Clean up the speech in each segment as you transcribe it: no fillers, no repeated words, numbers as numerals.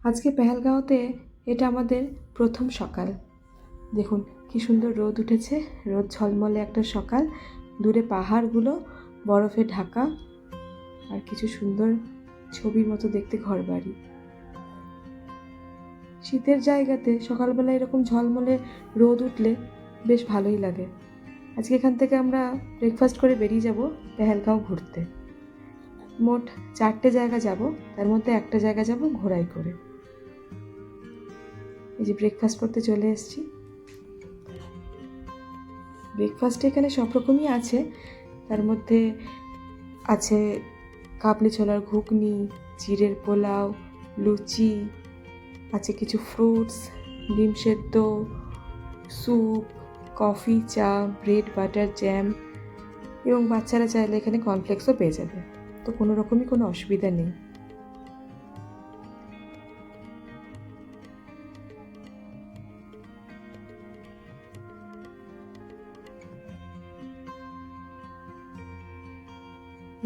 আজকে পেহেলগাঁওতে এটা আমাদের প্রথম সকাল। দেখুন কি সুন্দর রোদ উঠেছে, রোদ ঝলমলে একটা সকাল। দূরে পাহাড়গুলো বরফে ঢাকা, আর কিছু সুন্দর ছবির মতো দেখতে ঘরবাড়ি। শীতের জায়গাতে সকালবেলা এরকম ঝলমলে রোদ উঠলে বেশ ভালোই লাগে। আজকে এখান থেকে আমরা ব্রেকফাস্ট করে বেরিয়ে যাব পেহেলগাঁও ঘুরতে। মোট 4টে জায়গা যাব, তার মধ্যে একটা জায়গা যাব ঘোড়ায় করে। এই যে ব্রেকফাস্ট করতে চলে এসেছি। ব্রেকফাস্টে এখানে সব রকমই আছে, তার মধ্যে আছে কাবলি ছোলার ঘুগনি, চিড়ের পোলাও, লুচি, আছে কিছু ফ্রুটস, ডিম সেদ্ধ, স্যুপ, কফি, চা, ব্রেড, বাটার, জ্যাম, এবং বাচ্চারা চাইলে এখানে কর্নফ্লেক্সও পেয়ে যাবে। তো কোনো রকমই কোনো অসুবিধা নেই।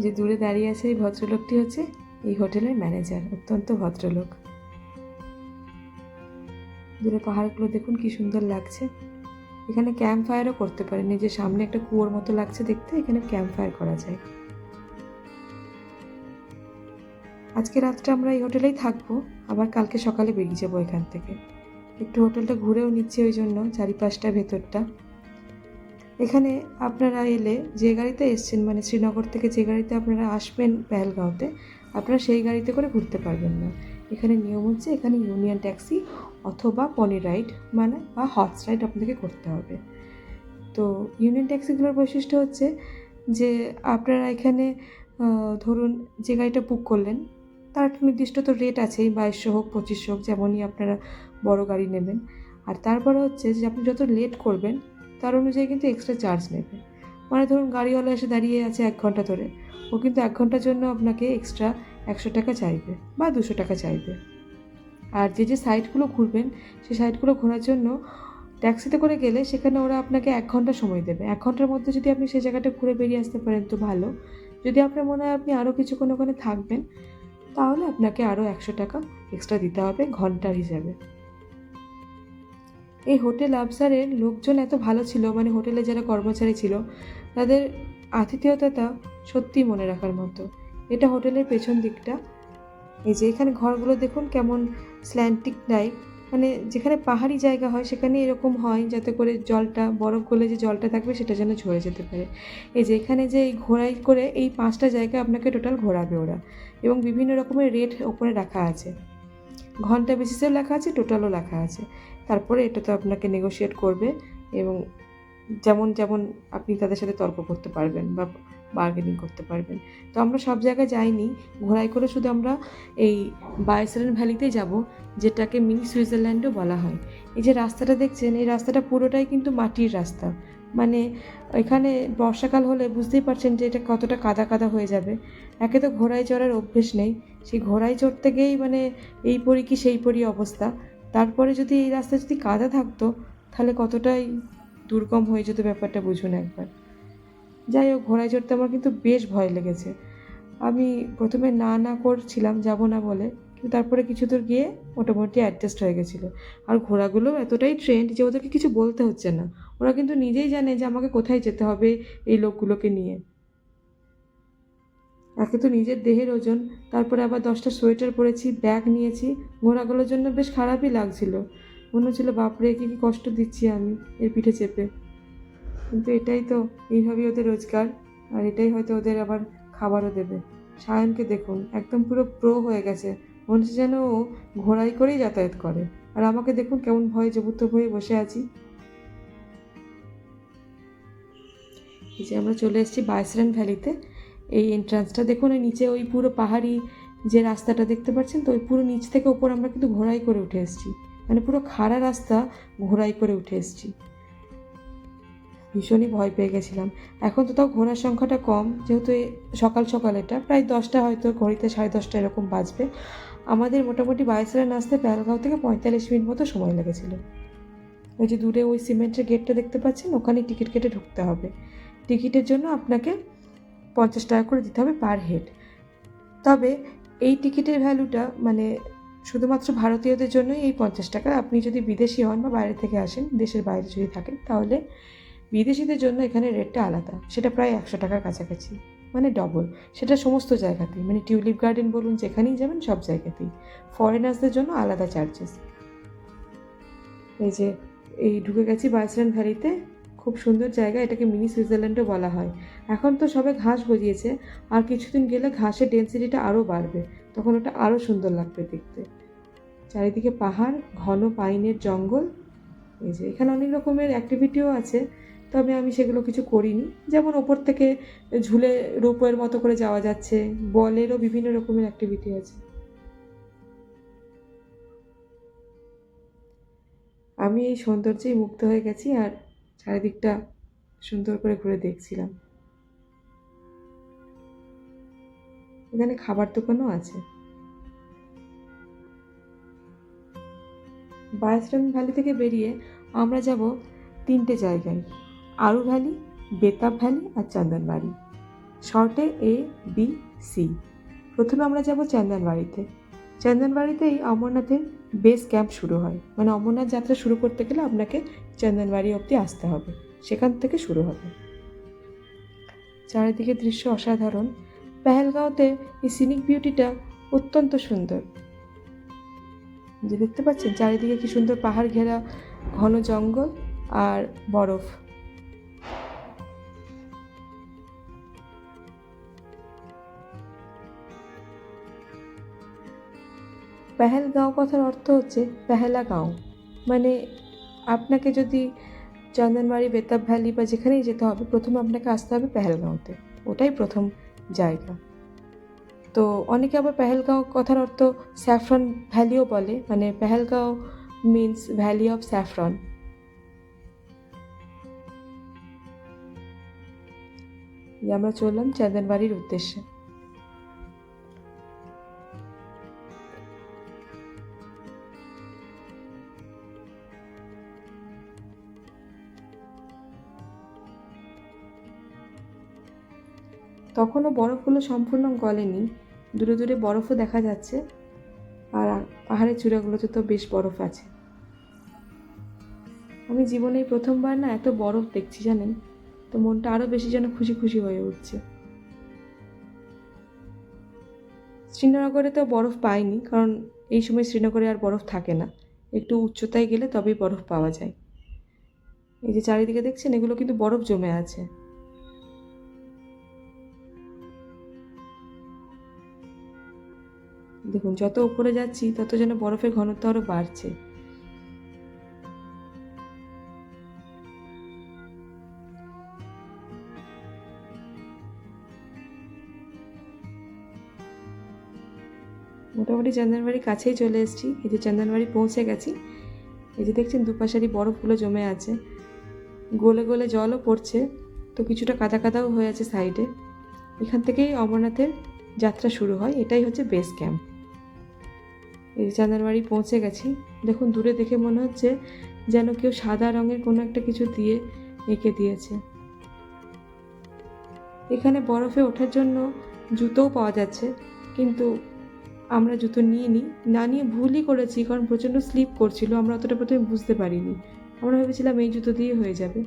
যে দূরে দাঁড়িয়ে আছে এই ভদ্রলোকটি হচ্ছে এই হোটেলের ম্যানেজার, অত্যন্ত ভদ্রলোক। দূরে পাহাড়গুলো দেখুন কি সুন্দর লাগছে। এখানে ক্যাম্প ফায়ারও করতে পারেন, এই যে সামনে একটা কুয়োর মতো লাগছে দেখতে, এখানে ক্যাম্প ফায়ার করা যায়। আজকে রাতটা আমরা এই হোটেলেই থাকবো, আবার কালকে সকালে বেরিয়ে যাবো এখান থেকে। একটু হোটেলটা ঘুরেও নিচ্ছি ওই জন্য, চারিপাশটা ভেতরটা। এখানে আপনারা এলে যে গাড়িতে এসছেন, মানে শ্রীনগর থেকে যে গাড়িতে আপনারা আসবেন পেহেলগাঁওতে, আপনারা সেই গাড়িতে করে ঘুরতে পারবেন না। এখানে নিয়ম হচ্ছে এখানে ইউনিয়ন ট্যাক্সি অথবা পনি রাইড মানে বা হর্স রাইড আপনাদেরকে করতে হবে। তো ইউনিয়ন ট্যাক্সিগুলোর বৈশিষ্ট্য হচ্ছে যে আপনারা এখানে ধরুন যে গাড়িটা বুক করলেন তার একটা নির্দিষ্ট তো রেট আছেই, 2200 হোক 2500 হোক, যেমনই আপনারা বড় গাড়ি নেবেন। আর তারপরে হচ্ছে যে আপনি যত লেট করবেন তার অনুযায়ী কিন্তু এক্সট্রা চার্জ নেবে। মানে ধরুন গাড়িওয়ালা এসে দাঁড়িয়ে আছে 1 ঘন্টা ধরে, ও কিন্তু 1 ঘন্টার জন্য আপনাকে এক্সট্রা 100 টাকা চাইবে বা 200 টাকা চাইবে। আর যে যে সাইটগুলো ঘুরবেন সেই সাইটগুলো ঘোরার জন্য ট্যাক্সিতে করে গেলে সেখানে ওরা আপনাকে 1 ঘন্টা সময় দেবে। 1 ঘন্টার মধ্যে যদি আপনি সেই জায়গাটা ঘুরে বেরিয়ে আসতে পারেন তো ভালো। যদি আপনার মনে হয় আপনি আরও কিছুক্ষণ ওখানে থাকবেন তাহলে আপনাকে আরও 100 টাকা এক্সট্রা দিতে হবে ঘন্টার হিসাবে। এই হোটেল আফসারের লোকজন এত ভালো ছিল, মানে হোটেলে যারা কর্মচারী ছিল তাদের আতিথেয়তাটা সত্যিই মনে রাখার মতো। এটা হোটেলের পেছন দিকটা। এই যে এখানে ঘরগুলো দেখুন কেমন স্ল্যান্টিক টাইপ, মানে যেখানে পাহাড়ি জায়গা হয় সেখানে এরকম হয় যাতে করে জলটা বরফ গলে যে জলটা থাকবে সেটা যেন ঝরে যেতে পারে। এই যে এখানে যে এই ঘোড়াই করে এই 5টা জায়গা আপনাকে টোটাল ঘোরাবে ওরা, এবং বিভিন্ন রকমের রেট ওপরে রাখা আছে, ঘন্টা বেসিসেও লেখা আছে, টোটালও লেখা আছে। তারপরে এটা তো আপনাকে নেগোশিয়েট করবে, এবং যেমন যেমন আপনি তাদের সাথে তর্ক করতে পারবেন বা বার্গেনিং করতে পারবেন। তো আমরা সব জায়গায় যাইনি, ঘোড়ায় করে শুধু আমরা এই বাইসেরেন ভ্যালিতেই যাব, যেটাকে মিনি সুইজারল্যান্ডও বলা হয়। এই যে রাস্তাটা দেখছেন এই রাস্তাটা পুরোটাই কিন্তু মাটির রাস্তা, মানে এখানে বর্ষাকাল হলে বুঝতেই পারছেন যে এটা কতটা কাদা কাদা হয়ে যাবে। একে তো ঘোড়ায় চড়ার অভ্যেস নেই, সেই ঘোড়ায় চড়তে গিয়েই মানে এই পরি কি সেই পরি অবস্থা। তারপরে যদি এই রাস্তায় যদি কাদা থাকতো তাহলে কতটাই দুর্গম হয়ে যেত, ব্যাপারটা বুঝুন একবার। যাই হোক, ঘোড়ায় চড়তে আমার কিন্তু বেশ ভয় লেগেছে। আমি প্রথমে না না করছিলাম যাব না বলে, কিন্তু তারপরে কিছু দূর গিয়ে মোটামুটি অ্যাডজাস্ট হয়ে গেছিলো। আর ঘোড়াগুলো এতটাই ট্রেন্ড যে ওদেরকে কিছু বলতে হচ্ছে না, ওরা কিন্তু নিজেই জানে যে আমাকে কোথায় যেতে হবে এই লোকগুলোকে নিয়ে। একে তো নিজের দেহের ওজন, তারপরে আবার 10টা সোয়েটার পরেছি, ব্যাগ নিয়েছি, ঘোড়াগুলোর জন্য বেশ খারাপই লাগছিল। মনে হচ্ছিলো বাপরে কী কী কষ্ট দিচ্ছি আমি এর পিঠে চেপে। কিন্তু এটাই তো, এইভাবেই ওদের রোজগার, আর এটাই হয়তো ওদের আবার খাবারও দেবে। সায়নকে দেখুন একদম পুরো প্রো হয়ে গেছে, মনে হচ্ছে যেন ও ঘোড়ায় করেই যাতায়াত করে। আর আমাকে দেখুন কেমন ভয়ে জবুত্ব হয়ে বসে আছি। এই যে আমরা চলে এসেছি বাইসরেন ভ্যালিতে। এই এন্ট্রান্সটা দেখুন, ওই নিচে ওই পুরো পাহাড়ি যে রাস্তাটা দেখতে পাচ্ছেন, তো ওই পুরো নিচ থেকে ওপর আমরা কিন্তু ঘোড়াই করে উঠে এসেছি, মানে পুরো খাড়া রাস্তা ঘোড়াই করে উঠে এসেছি। ভীষণই ভয় পেয়ে গেছিলাম। এখন তো তাও ঘোড়ার সংখ্যাটা কম, যেহেতু সকাল সকাল এটা প্রায় 10টা, হয়তো ঘড়িতে 10:30 এরকম বাজবে। আমাদের মোটামুটি বাইসরেন আসতে পেহেলগাঁও থেকে 45 মিনিট মতো সময় লেগেছিল। ওই যে দূরে ওই সিমেন্টের গেটটা দেখতে পাচ্ছেন, ওখানে টিকিট কেটে ঢুকতে হবে। টিকিটের জন্য আপনাকে 50 টাকা করে দিতে হবে পার হেড। তবে এই টিকিটের ভ্যালুটা মানে শুধুমাত্র ভারতীয়দের জন্যই এই 50 টাকা। আপনি যদি বিদেশি হন বা বাইরে থেকে আসেন, দেশের বাইরে যদি থাকেন, তাহলে বিদেশিদের জন্য এখানে রেটটা আলাদা, সেটা প্রায় 100 টাকার কাছাকাছি, মানে ডবল। সেটা সমস্ত জায়গাতেই, মানে টিউলিপ গার্ডেন বলুন, যেখানেই যাবেন সব জায়গাতেই। ফরেনার্সদের জন্য আলাদা চার্জেস। এই যে ঢুকে গেছি বার্সেলোনা ভ্যালিতে। খুব সুন্দর জায়গা, এটাকে মিনি সুইজারল্যান্ডও বলা হয়। এখন তো সবে ঘাস গজিয়েছে, আর কিছুদিন গেলে ঘাসের ডেন্সিটিটা আরও বাড়বে, তখন ওটা আরও সুন্দর লাগবে দেখতে। চারিদিকে পাহাড়, ঘন পাইনের জঙ্গল। এই যে এখানে অনেক রকমের অ্যাক্টিভিটিও আছে, তবে আমি সেগুলো কিছু করিনি। যেমন ওপর থেকে ঝুলে রোপওয়ের মতো করে যাওয়া যাচ্ছে, বলেরও বিভিন্ন রকমের অ্যাক্টিভিটি আছে। আমি এই সৌন্দর্যেই মুগ্ধ হয়ে গেছি, আর চারিদিকটা সুন্দর করে ঘুরে দেখছিলাম। এখানে খাবার দোকানও আছে। বায়োস্ফিয়ার ভ্যালি থেকে বেরিয়ে আমরা যাব 3টে জায়গায়: আরু ভ্যালি, বেতাব ভ্যালি আর চন্দনবাড়ি। শর্টে ABC। প্রথমে আমরা যাব চন্দনবাড়িতে। চন্দনবাড়িতেই অমরনাথের বেস ক্যাম্প শুরু হয়, মানে অমরনাথ যাত্রা শুরু করতে গেলে আপনাকে চন্দনবাড়ি অবধি আসতে হবে, সেখান থেকে শুরু হবে। চারিদিকে দৃশ্য অসাধারণ। পেহেলগাঁওতে এই সিনিক বিউটিটা অত্যন্ত সুন্দর। যে দেখতে পাচ্ছেন চারিদিকে কি সুন্দর পাহাড় ঘেরা ঘন জঙ্গল আর বরফ। পেহেলগাঁও কথার অর্থ হচ্ছে পেহেলা গাঁও, মানে আপনাকে যদি চন্দনবাড়ি, বেতাব ভ্যালি বা যেখানেই যেতে হবে, প্রথমে আপনাকে আসতে হবে পেহেলগাঁওতে, ওটাই প্রথম জায়গা। তো অনেকে আবার পেহেলগাঁও কথার অর্থ স্যাফরন ভ্যালিও বলে, মানে Pahalgam means valley of saffron. আমরা চললাম চন্দনবাড়ির উদ্দেশ্যে। তখনও বরফগুলো সম্পূর্ণ গলেনি, দূরে দূরে বরফও দেখা যাচ্ছে, আর পাহাড়ের চূড়াগুলোতে তো বেশ বরফ আছে। আমি জীবনে প্রথমবার না এত বরফ দেখছি, জানেন তো মনটা আরও বেশি যেন খুশি খুশি হয়ে উঠছে। শ্রীনগরে তো বরফ পাইনি, কারণ এই সময় শ্রীনগরে আর বরফ থাকে না, একটু উচ্চতায় গেলে তবেই বরফ পাওয়া যায়। এই যে চারিদিকে দেখছেন, এগুলো কিন্তু বরফ জমে আছে। দেখুন, যত উপরে যাচ্ছি তত যেন বরফের ঘনত্ব আরও বাড়ছে। মোটামুটি চন্দনবাড়ি কাছেই চলে এসেছি। এই যে চন্দনবাড়ি পৌঁছে গেছি। এই যে দেখছেন দুপাশারই বরফগুলো জমে আছে, গলে গলে জলও পড়ছে, তো কিছুটা কাদা কাদাও হয়ে আছে সাইডে। এখান থেকেই অমরনাথের যাত্রা শুরু হয়, এটাই হচ্ছে বেস ক্যাম্প। এই চন্দনবাড়ি পৌঁছে গেছি। দেখুন, দূরে দেখে মনে হচ্ছে যেন কেউ সাদা রঙের কোনো একটা কিছু দিয়ে এঁকে দিয়েছে। এখানে বরফে ওঠার জন্য জুতোও পাওয়া যাচ্ছে, কিন্তু আমরা জুতো না নিয়ে ভুলই করেছি, কারণ প্রচণ্ড স্লিপ করছিল। আমরা অতটা প্রথমে বুঝতে পারিনি, আমরা ভেবেছিলাম এই জুতো দিয়ে হয়ে যাবে,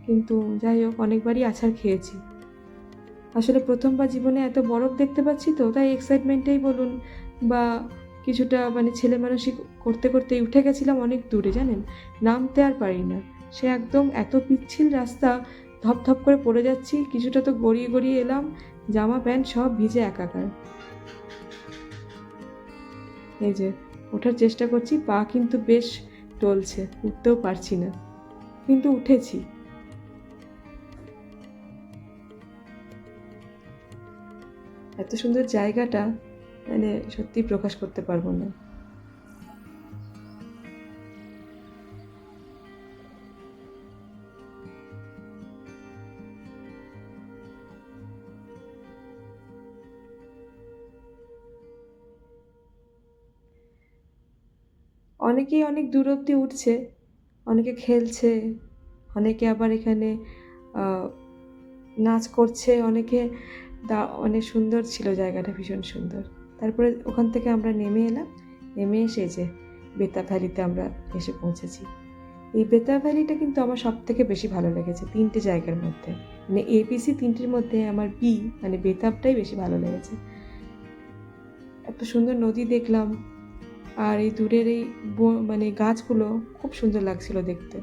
কিন্তু যাই হোক, অনেকবারই আছাড় খেয়েছি। আসলে প্রথমবার জীবনে এত বরফ দেখতে পাচ্ছি, তো তাই এক্সাইটমেন্টেই বলুন বা কিছুটা মানে ছেলে মানুষই করতে করতেই উঠে গেছিলাম অনেক দূরে, জানেন, নামতে আর পারি না। সে একদম এত পিচ্ছিল রাস্তা, ধপ ধপ করে পড়ে যাচ্ছি, কিছুটা তো গড়িয়ে গড়িয়ে এলাম, জামা প্যান্ট সব ভিজে একাকার। এই যে ওঠার চেষ্টা করছি, পা কিন্তু বেশ টলছে, উঠতেও পারছি না, কিন্তু উঠেছি। এত সুন্দর জায়গাটা, মানে সত্যি প্রকাশ করতে পারবো না। অনেকেই অনেক দূর অবধি উঠছে, অনেকে খেলছে, অনেকে আবার এখানে নাচ করছে, অনেকে অনেক সুন্দর ছিল জায়গাটা, ভীষণ সুন্দর। তারপরে ওখান থেকে আমরা নেমে এলাম, নেমে এসে যে বেতাব ভ্যালিতে আমরা এসে পৌঁছেছি। এই বেতাব ভ্যালিটা কিন্তু আমার সব থেকে বেশি ভালো লেগেছে 3টে জায়গার মধ্যে। মানে ABC 3টির মধ্যে আমার বি মানে বেতাবটাই বেশি ভালো লেগেছে। এত সুন্দর নদী দেখলাম, আর এই দূরের এই মানে গাছগুলো খুব সুন্দর লাগছিল দেখতে।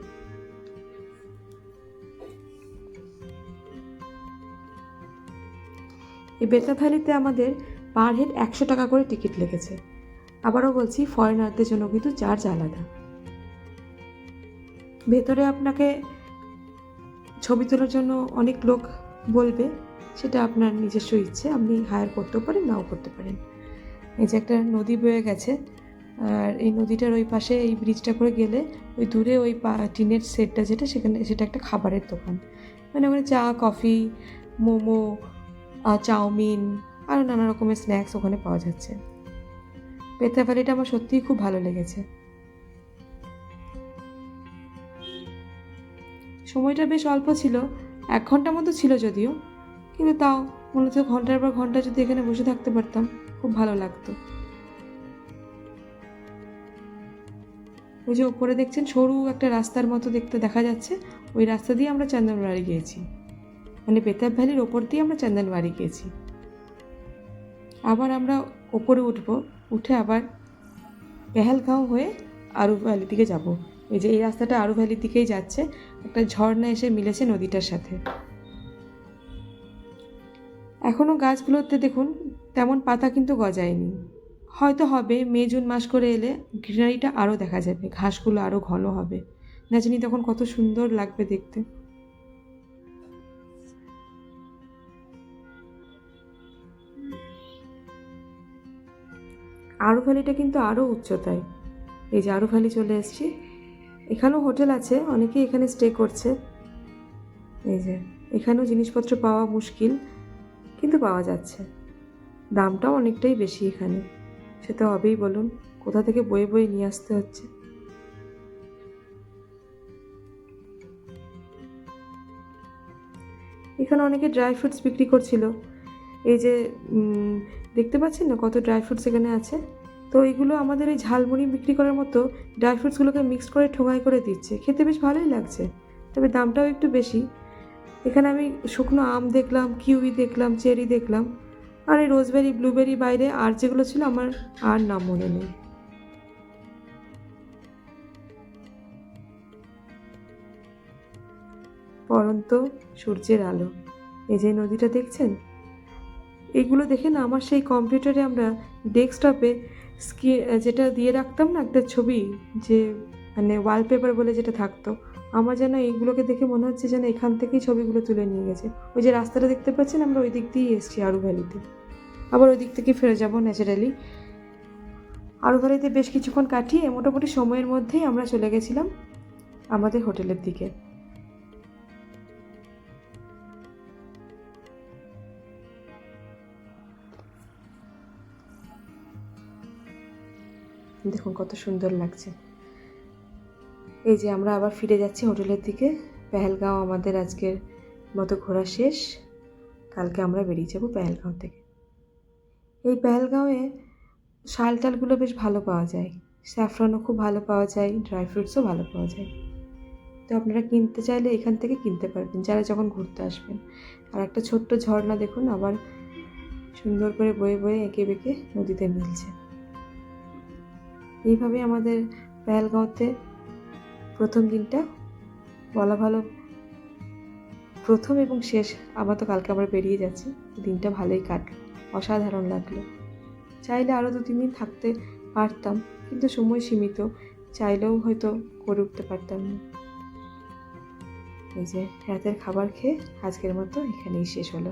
এই বেতাব ভ্যালিতে আমাদের পার হেড 100 টাকা করে টিকিট লেগেছে। আবারও বলছি, ফরেনারদের জন্য কিন্তু চার্জ আলাদা। ভেতরে আপনাকে ছবি তোলার জন্য অনেক লোক বলবে, সেটা আপনার নিজস্ব ইচ্ছে, আপনি হায়ার করতেও পারেন, নাও করতে পারেন। এই যে একটা নদী বয়ে গেছে, আর এই নদীটার ওই পাশে এই ব্রিজটা করে গেলে ওই দূরে ওই টিনের সেটটা যেটা, সেটা একটা খাবারের দোকান। মানে ওখানে চা, কফি, মোমো, চাউমিন আরও নানা রকমের স্ন্যাক্স ওখানে পাওয়া যাচ্ছে। বেতাব ভ্যালিটা আমার সত্যিই খুব ভালো লেগেছে। সময়টা বেশ অল্প ছিল, 1 ঘন্টা মতো ছিল যদিও, কিন্তু তাও মনে হচ্ছে ঘন্টার পর ঘন্টা যদি এখানে বসে থাকতে পারতাম খুব ভালো লাগতো। ওই যে ওপরে দেখছেন সরু একটা রাস্তার মতো দেখতে দেখা যাচ্ছে, ওই রাস্তা দিয়ে আমরা চন্দনবাড়ি গিয়েছি। মানে বেতাব ভ্যালির ওপর দিয়ে আমরা চন্দনবাড়ি গিয়েছি। আবার আমরা ওপরে উঠে আবার পেহেলগাঁও হয়ে আরু ভ্যালির দিকে যাব। এই যে এই রাস্তাটা আরু ভ্যালির দিকেই যাচ্ছে, একটা ঝর্ণা এসে মিলেছে নদীটার সাথে। এখনও গাছগুলোতে দেখুন তেমন পাতা কিন্তু গজায়নি, হয়তো হবে মে জুন মাস করে এলে গ্রিনারিটা আরও দেখা যাবে, ঘাসগুলো আরও ঘন হবে, না জানি তখন কত সুন্দর লাগবে দেখতে। আরু ভ্যালিটা কিন্তু আরও উচ্চতায়। এই যে আরু ভ্যালি চলে এসেছি, এখানেও হোটেল আছে, অনেকেই এখানে স্টে করছে। এই যে এখানেও জিনিসপত্র পাওয়া মুশকিল, কিন্তু পাওয়া যাচ্ছে। দামটাও অনেকটাই বেশি এখানে, সে তো হবেই বলুন, কোথা থেকে বয়ে বয়ে নিয়ে আসতে হচ্ছে। এখানে অনেকে ড্রাই ফ্রুটস বিক্রি করছিল। এই যে দেখতে পাচ্ছেন না কত ড্রাই ফ্রুটস এখানে আছে। তো এইগুলো আমাদের ওই ঝালমুড়ি বিক্রি করার মতো ড্রাই ফ্রুটসগুলোকে মিক্সড করে ঠোঙায় করে দিচ্ছে, খেতে বেশ ভালোই লাগছে, তবে দামটাও একটু বেশি। এখানে আমি শুকনো আম দেখলাম, কিউই দেখলাম, চেরি দেখলাম, আর এই রোজবেরি, ব্লুবেরি বাইরে আর যেগুলো ছিল আমার আর নাম মনে নেই। পরন্ত সূর্যের আলো, এই যে নদীটা দেখছেন, এইগুলো দেখে না আমার সেই কম্পিউটারে আমরা ডেস্কটপে যেটা দিয়ে রাখতাম না একটা ছবি, যে মানে ওয়ালপেপার বলে যেটা থাকতো, আমার যেন এইগুলোকে দেখে মনে হচ্ছে যেন এখান থেকেই ছবিগুলো তুলে নিয়ে গেছে। ওই যে রাস্তাটা দেখতে পাচ্ছেন, আমরা ওই দিক দিয়েই এসেছি আরু ভ্যালিতে, আবার ওই দিক থেকে ফিরে যাব ন্যাচারালি। আরু ভ্যালিতে বেশ কিছুক্ষণ কাটিয়ে মোটামুটি সময়ের মধ্যেই আমরা চলে গেছিলাম আমাদের হোটেলের দিকে। দেখুন কত সুন্দর লাগছে। এই যে আমরা আবার ফিরে যাচ্ছি হোটেলের দিকে। পেহেলগাঁও আমাদের আজকের মতো ঘোরা শেষ, কালকে আমরা বেরিয়ে যাব পেহেলগাঁও থেকে। এই পেহেলগাঁওয়ে শাল টালগুলো বেশ ভালো পাওয়া যায়, স্যাফরনও খুব ভালো পাওয়া যায়, ড্রাই ফ্রুটসও ভালো পাওয়া যায়। তো আপনারা কিনতে চাইলে এখান থেকে কিনতে পারবেন যারা যখন ঘুরতে আসবেন। আর একটা ছোট্ট ঝর্ণা দেখুন আবার সুন্দর করে বয়ে বয়ে এঁকে বেঁকে নদীতে মিলছে। এইভাবে আমাদের পেহেলগাঁওতে প্রথম দিনটা বলা ভালো, প্রথম এবং শেষ। আবার তো কালকে আমরা বেরিয়ে যাচ্ছি, দিনটা ভালোই কাটলো, অসাধারণ লাগলো। চাইলে আরও 2-3 দিন থাকতে পারতাম, কিন্তু সময় সীমিত, চাইলেও হয়তো করে উঠতে পারতাম না। এই যে রাতের খাবার খেয়ে আজকের মতো এখানেই শেষ হলো।